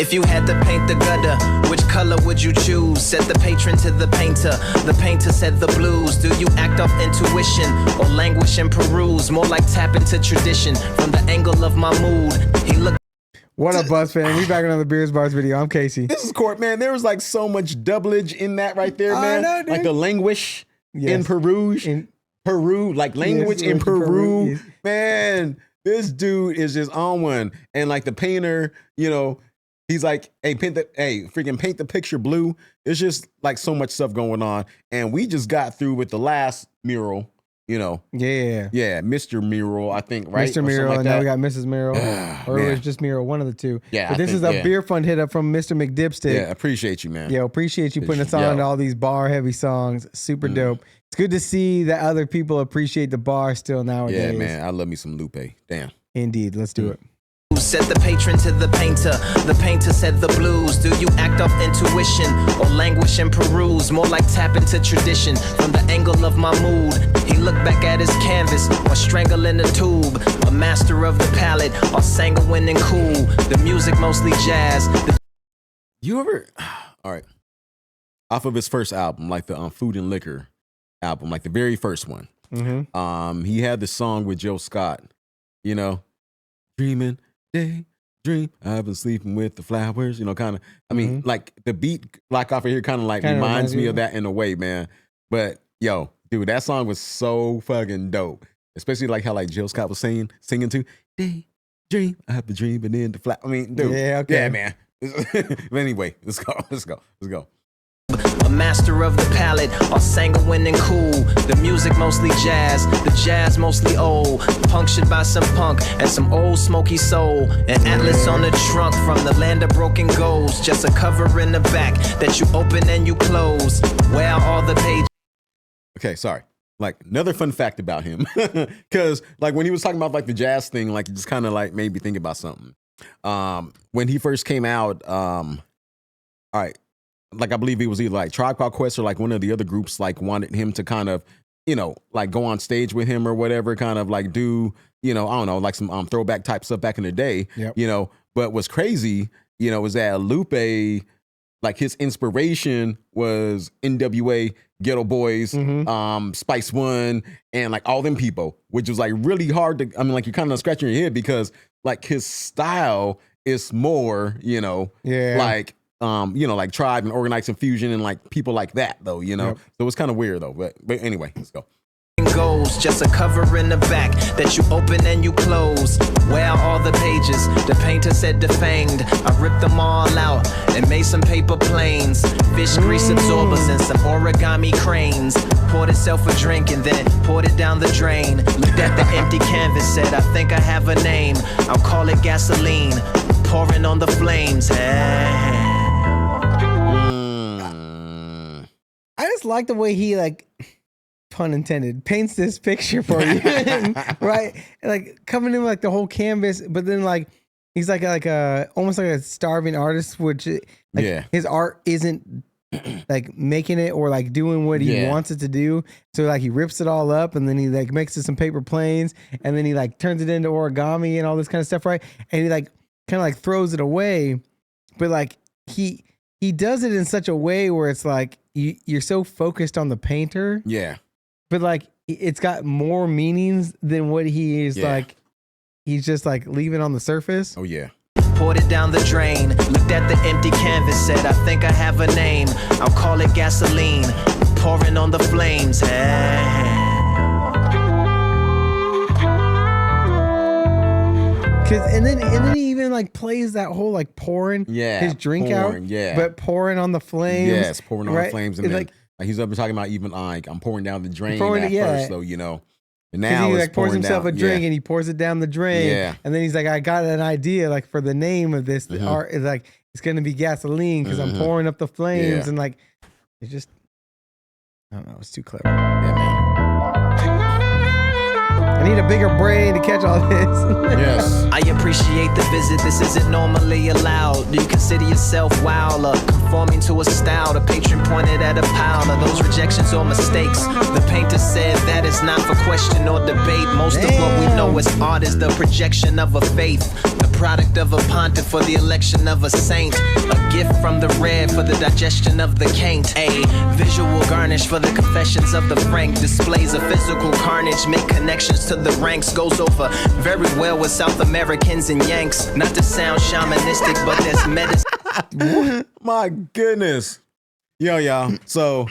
If you had to paint the gutter, which color would you choose? Said the patron to the painter. The painter said the blues. Do you act off intuition or languish and peruse? More like tap into tradition from the angle of my mood. He looked. What up, Buzz fan? We back on the Beers Bars video. I'm Casey. This is Court, man. There was like so much doublage in that right there, man. I know, dude. Like the languish in Peru, like language in Peru. Yes. Man, this dude is just on one. And like the painter, you know, he's like, hey, freaking paint the picture blue. It's just like so much stuff going on. And we just got through with the last mural, you know. Yeah, Mr. Mural, I think, right? Mr. Mural, like and now we got Mrs. Mural. Or man. it was just Mural, one of the two. Yeah, but this is a beer fund hit up from Mr. McDipstick. Yeah, appreciate you, man. Yo, appreciate you putting us on to all these bar heavy songs. Super dope. It's good to see that other people appreciate the bar still nowadays. Yeah, man. I love me some Lupe. Damn. Indeed. Let's do it. Said the patron to the painter. The painter said the blues. Do you act off intuition or languish and peruse? More like tap into tradition from the angle of my mood. He looked back at his canvas or strangling a tube. A master of the palette or sanguine and cool. The music mostly jazz. You ever, all right, off of his first album, like the Food and Liquor album, like the very first one, he had the song with Joe Scott, you know, dreaming, daydream, I've been sleeping with the flowers, you know, kind of, I mean, like the beat, like off of here, kind of like reminds me of that in a way, man. But yo, dude, that song was so fucking dope, especially like how like Jill Scott was singing to daydream, I've been dreaming in the flower. I mean, dude, yeah, man. But anyway, let's go. A master of the palette, or sanguine and cool. The music mostly jazz, the jazz mostly old. Punctured by some punk and some old smoky soul. An atlas on the trunk from the land of broken goals. Just a cover in the back that you open and you close. Where are all the pages? Okay, sorry. Like another fun fact about him, because like when he was talking about like the jazz thing, like it just kind of like made me think about something. When he first came out, all right. Like I believe it was either like Tribe Called Quest or like one of the other groups like wanted him to kind of, you know, like go on stage with him or whatever, kind of like do, you know, I don't know, like some throwback type stuff back in the day, you know. But what's crazy, you know, is that Lupe, like his inspiration was NWA, Ghetto Boys, Spice One, and like all them people, which was like really hard to, I mean, like you're kind of scratching your head because like his style is more, you know, like, you know, like Tribe and Organized Confusion and like people like that, though, you know. So it's kind of weird, though. But anyway, let's go. Goes just a cover in the back that you open and you close. Where are all the pages? The painter said defanged. I ripped them all out and made some paper planes, fish grease absorbers and some origami cranes. Poured itself a drink and then poured it down the drain. Looked at the empty canvas, said I think I have a name. I'll call it gasoline. Pouring on the flames. Hey. I just like the way he, like, pun intended, paints this picture for you, right? Like coming in like the whole canvas, but then like he's like a almost like a starving artist, which like his art isn't like making it or like doing what he wants it to do. So like he rips it all up and then he like makes it some paper planes and then he like turns it into origami and all this kind of stuff, right? And he like kind of like throws it away, but like he does it in such a way where it's like you're so focused on the painter. Yeah. But like it's got more meanings than what he is like. He's just like leaving on the surface. Oh yeah. Poured it down the drain. Looked at the empty canvas. Said I think I have a name. I'll call it gasoline. Pouring on the flames. Hey. And then he even like plays that whole like pouring his drink out, but pouring on the flames. Yes, pouring on the flames, and then like he's up and talking about even like I'm pouring down the drain first, though, you know. And now he like pours himself a drink and he pours it down the drain. Yeah. And then he's like, I got an idea like for the name of this art is like it's gonna be gasoline because I'm pouring up the flames and like it's just I don't know, it's too clever. Yeah, man. I need a bigger brain to catch all this. Yes. I appreciate initiate the visit. This isn't normally allowed. Do you consider yourself wild or conforming to a style? The patron pointed at a pile of those rejections or mistakes. The painter said that is not for question or debate. Most of what we know as art is the projection of a faith, the product of a pontiff for the election of a saint, a gift from the red for the digestion of the caint, a visual garnish for the confessions of the frank, displays of physical carnage, make connections to the ranks, goes over very well with South Americans and Yanks. Not to sound shamanistic, but there's medicine. My goodness. Yo, y'all. So,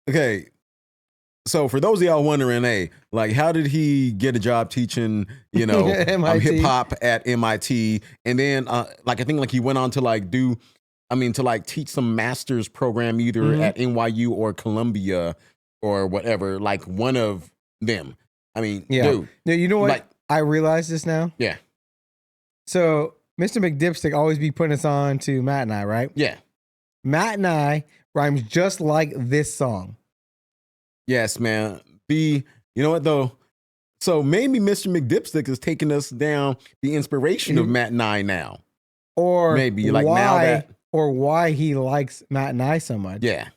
okay. So for those of y'all wondering, hey, like, how did he get a job teaching, you know, hip hop at MIT? And then, like, I think like he went on to like to like teach some master's program either at NYU or Columbia or whatever, like one of them. I mean, dude. No, you know what? Like, I realize this now. Yeah. So Mr. McDipstick always be putting us on to Matt and I, right? Yeah. Matt and I rhymes just like this song. Yes, man. You know what though? So maybe Mr. McDipstick is taking us down the inspiration of Matt and I now. Or maybe like now that, or why he likes Matt and I so much. Yeah.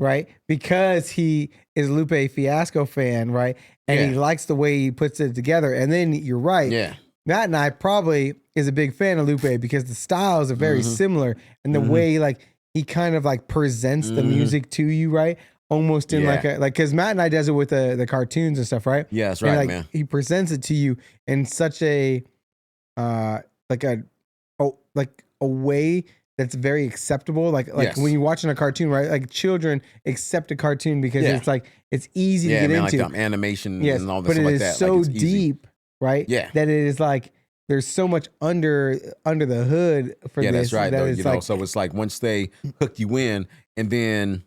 Right? Because he is Lupe Fiasco fan, right? And he likes the way he puts it together. And then you're right. Yeah. Matt and I probably is a big fan of Lupe because the styles are very similar. And the way like he kind of like presents the music to you, right? Almost in like because Matt and I does it with the cartoons and stuff, right? Yeah, that's right, like, man. He presents it to you in such a like a way that's very acceptable. Like when you're watching a cartoon, right? Like children accept a cartoon because it's like it's easy to get into. Like animation and all this but stuff like it that. is so like deep, right? Yeah. That it is like there's so much under the hood for this. That's right. That Though, it's you know, like, so it's like once they hook you in and then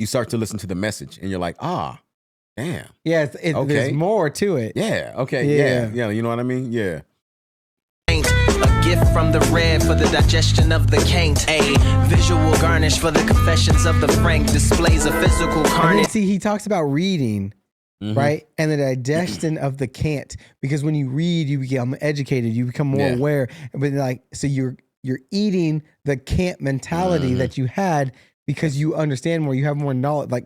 you start to listen to the message and you're like, damn. Yeah, there's more to it. Yeah. Okay. Yeah. You know what I mean? Yeah. A gift from the red for the digestion of the caint, a visual garnish for the confessions of the frank, displays of physical carnage. And then, see, he talks about reading, right? And the digestion of the cant, because when you read, you become educated, you become more aware. But like, so you're eating the cant mentality that you had because you understand more, you have more knowledge. Like,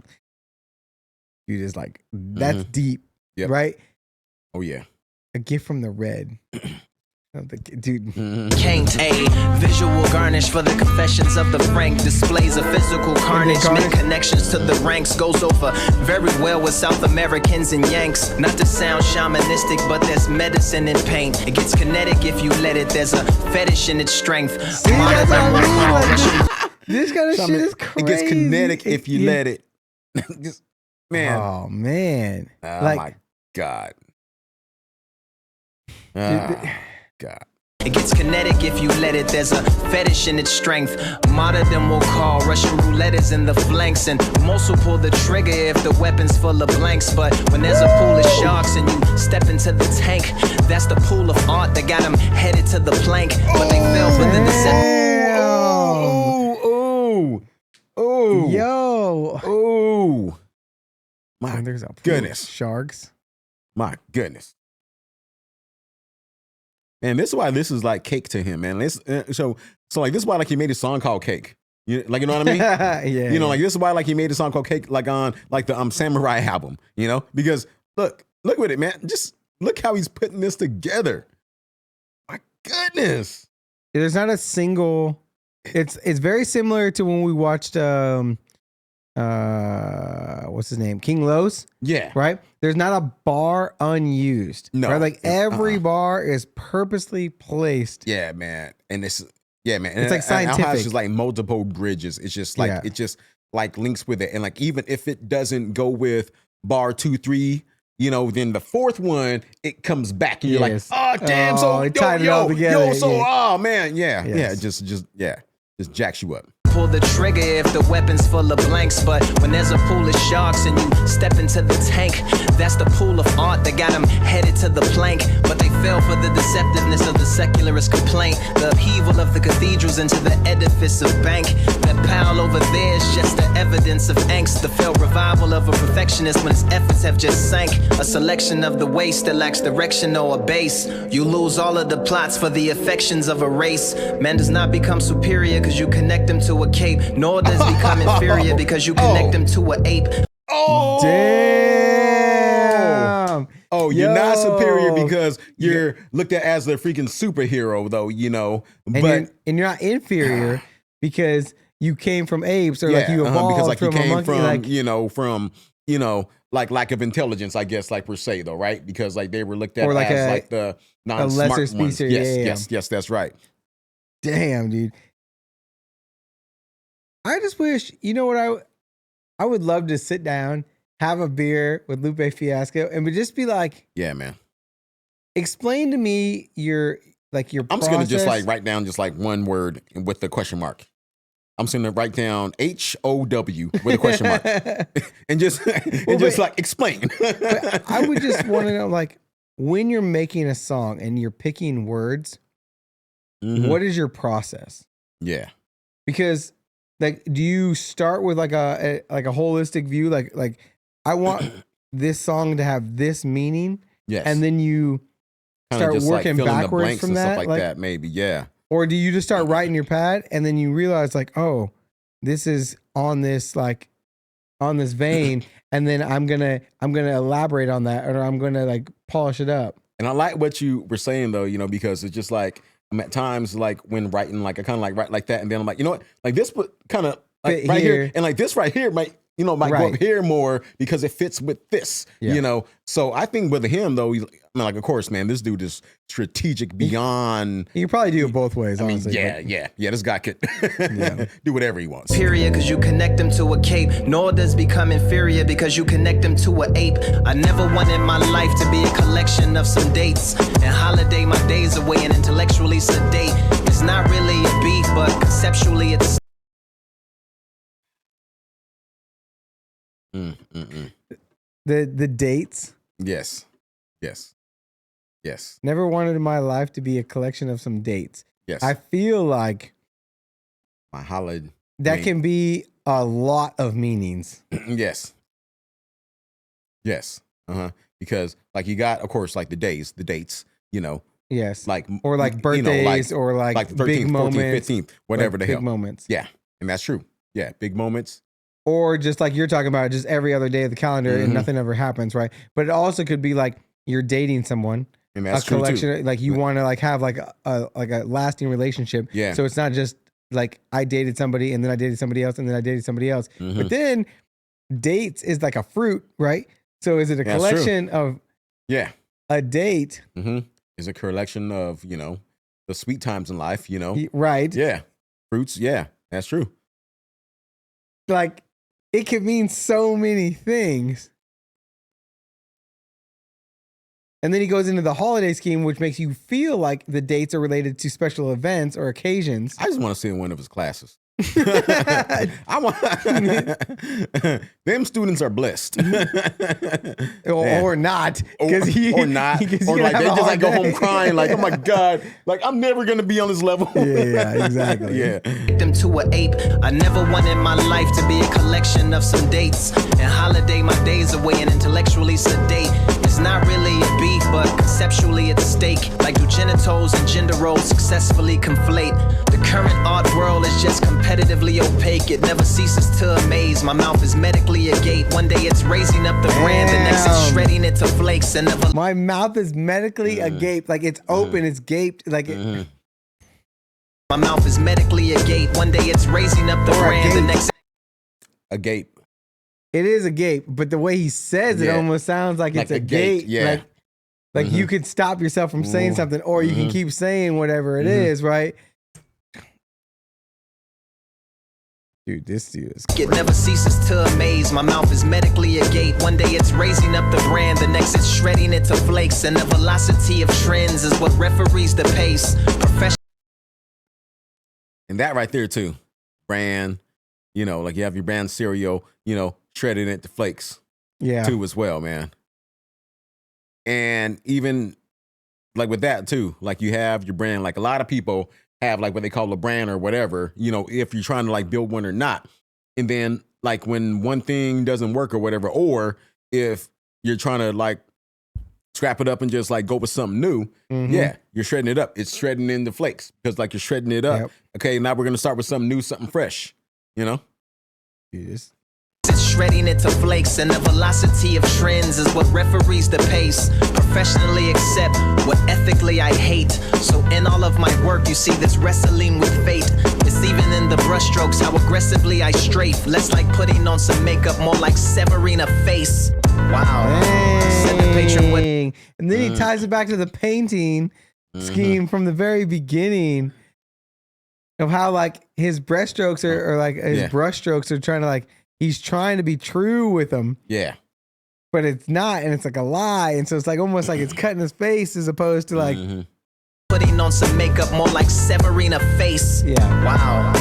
you just like, that's deep, right? Oh yeah. A gift from the red. Dude. Caint, a visual garnish for the confessions of the frank, displays of physical carnage, make connections to the ranks, goes over very well with South Americans and Yanks. Not to sound shamanistic, but there's medicine in paint. It gets kinetic if you let it, there's a fetish in its strength. See, that's what I mean. This kind of shit is crazy. It gets kinetic if you let it. Just, man. Oh, man. Oh, my God. God. It gets kinetic if you let it. There's a fetish in its strength. Martyrdom will call. Russian roulette is in the flanks. And most will pull the trigger if the weapon's full of blanks. But when there's a pool of sharks and you step into the tank, that's the pool of art that got them headed to the plank. But they fell for the deception. Oh. Yo. Oh. My there's a pool goodness. Of sharks. My goodness. Man, this is why this is like cake to him, man. So like this is why like he made a song called Cake. You know what I mean? Yeah. You know, like this is why like he made a song called Cake, like on like the Samurai album. You know, because look with it, man. Just look how he's putting this together. My goodness. There's not a single. It's very similar to when we watched what's his name? King Lowe's. Yeah. Right? There's not a bar unused. No. Right? Like every bar is purposely placed. Yeah, man. And it's man. And it's like scientific. It's just like multiple bridges. It's just like it just like links with it. And like even if it doesn't go with bar 2, 3, you know, then the fourth one, it comes back and you're like, oh damn, so it tied it all together. oh man, yeah. Just jacks you up. pull the trigger if the weapon's full of blanks. But when there's a pool of sharks and you step into the tank, that's the pool of art that got them headed to the plank. But they fell for the deceptiveness of the secularist complaint, the upheaval of the cathedrals into the edifice of bank. That pile over there is just the evidence of angst, the failed revival of a perfectionist when his efforts have just sank. A selection of the waste that lacks direction or a base. You lose all of the plots for the affections of a race. Man does not become superior because you connect him to a cape, nor does he become inferior because you connect him to an ape. Oh, Damn. Oh, you're not Yo. superior because you're looked at as the freaking superhero, though, you know. And you're not inferior because you came from apes, or like you evolved because like from you a came monkey. from, Like, like lack of intelligence, I guess, like per se, though, right? Because like they were looked at Or like as a- like the non-smart lesser ones. species. Yes, that's right. damn, dude. I just wish, you know what, I would love to sit down, have a beer with Lupe Fiasco, and would just be like, Yeah, man. explain to me your I'm process. just gonna just like write down just like one word with the question mark. I'm just gonna write down HOW with a question mark and just like explain. But I would just want to know, like, when you're making a song and you're picking words, Mhm. what is your process? Yeah. Because, like, do you start with like a holistic view, like I want this song to have this meaning, Yes. and then you Kinda start just, like, working fill in the backwards blanks from and that, stuff like that, maybe. Yeah. or do you just start writing your pad and then you realize, like, oh, this is on this vein, and then I'm gonna elaborate on that, or I'm gonna like polish it up. And I like what you were saying though, you know, because it's just like I'm at times like when writing, like I kind of like write like that, and then I'm like, you know what, like this would kind of like Fit right here. here, and like this right here might go Right. up here more because it fits with this, Yeah. you know. So I think with him though, like of course, man, this dude is strategic beyond. You probably do it both ways, I mean, honestly. yeah. This guy could do whatever he wants. Superior because you connect him to a cape, nor does become inferior because you connect him to an ape. I never wanted my life to be a collection of some dates and holiday my days away and intellectually sedate. It's not really a beat, but conceptually it's The dates. Yes. Never wanted my life to be a collection of some dates. Yes. I feel like My holiday. that can be a lot of meanings. Yes. Because like you got, of course, like the dates, you know, Yes. like Or like you know, birthdays, or like the big 13th, 14th, moments. 15th, whatever like the big hell. moments. Yeah, and that's true. Yeah, big moments. Or just like you're talking about, just every other day of the calendar and Mhm. nothing ever happens, right? But it also could be like you're dating someone, And that's a true collection, too. like you want to like have like a lasting relationship. Yeah. So it's not just like I dated somebody and then I dated somebody else and then I dated somebody else. Mhm. But then dates is like a fruit, right? So is it a That's true. collection of Yeah. a date, Is a collection of, you know, the sweet times in life, you know. right? Yeah. Fruits. Yeah, that's true. Like it could mean so many things. And then he goes into the holiday scheme, which makes you feel like the dates are related to special events or occasions. I just want to see in one of his classes. I want them students are blessed. Or not, or not, 'cause or you're like gonna they have a just like go hard home day. crying, like, oh my god, like I'm never gonna be on this level. Yeah, exactly. Yeah, them to an ape. I never wanted my life to be a collection of some dates and holiday my days away and intellectually sedate. It's not really a beat, but conceptually at stake. Like do genitals and gender roles successfully conflate? The current art world is just competitively opaque. It never ceases to amaze. My mouth is medically agape. One day it's raising up the brand, the next it's Damn. shredding it to flakes and never. My mouth is medically agape. Like it's open, it's gaped. Like it, My mouth is medically agape. One day it's raising up the Or brand, the agape. next. agape. it is a gape, but the way he says it Yeah. almost sounds like it's Like a a gate, gate. yeah. Like you could stop yourself from saying Ooh. something, or you can keep saying whatever it is, right? Dude, this dude is It never ceases to amaze. My mouth is medically agape. One day it's raising up the brand, the next it's shredding it to flakes. And the velocity of trends is what referees the pace. Professional. And that right there too. bran, you know, like you have your bran cereal, you know, shredded into flakes too as well, man. And even like with that too, like you have your brand, like a lot of people have like what they call a brand or whatever, you know, if you're trying to like build one or not. And then like when one thing doesn't work or whatever, or if you're trying to like scrap it up and just like go with something new, yeah, you're shredding it up. It's shredding into flakes because like you're shredding it up. Yep. Okay, now we're gonna start with something new, something fresh, you know? Yes. It's shredding it to flakes, and the velocity of trends is what referees the pace. Professionally accept what ethically I hate. So in all of my work, you see this wrestling with fate. It's even in the brushstrokes how aggressively I strafe. Less like putting on some makeup, more like severing a face. Wow. Said the patron with. And then he ties it back to the painting scheme from the very beginning of how like his breaststrokes are like his brushstrokes are trying to like. He's trying to be true with them. Yeah. But it's not, and it's like a lie. And so it's like almost like it's cutting his face as opposed to like putting on some makeup, more like severing a face. Yeah. Wow.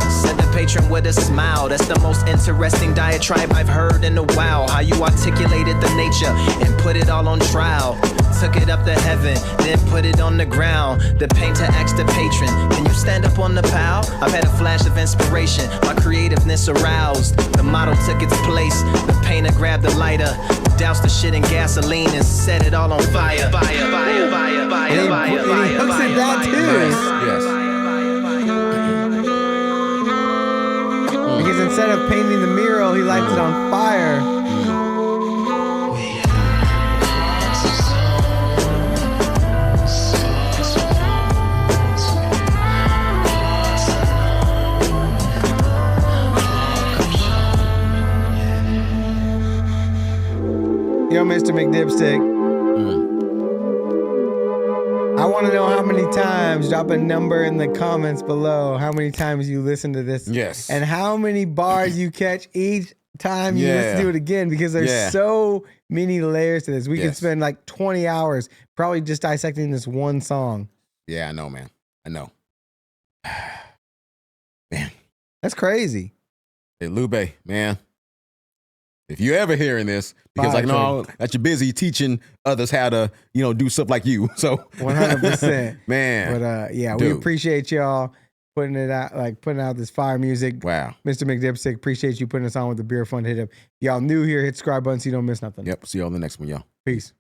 Said the patron with a smile. That's the most interesting diatribe I've heard in a while. How you articulated the nature and put it all on trial. Took it up to heaven, then put it on the ground. The painter asked the patron, can you stand up on the pile? I've had a flash of inspiration, my creativeness aroused. The model took its place, the painter grabbed the lighter, doused the shit in gasoline and set it all on fire. Fire, fire, fire, fire, fire, fire, and he hooks at that too. Yes. Because instead of painting the mural, he lights it on fire. Yo, Mr. McDipstick. I want to know how many times, drop a number in the comments below, how many times you listen to this. Yes. And how many bars you catch each time you listen to it again, because there's so many layers to this. We could spend like 20 hours probably just dissecting this one song. Yeah, I know, man. I know. Man. That's crazy. Hey, Lupe, man. If you ever hearing this, because I know that you're busy teaching others how to, you know, do stuff like you. So 100%. Man. But we appreciate y'all putting it out, like putting out this fire music. Wow. Mr. McDipstick, appreciate you putting us on with the Beer Fund Hit Up. Y'all new here, hit subscribe button so you don't miss nothing. Yep. See y'all in the next one, y'all. Peace.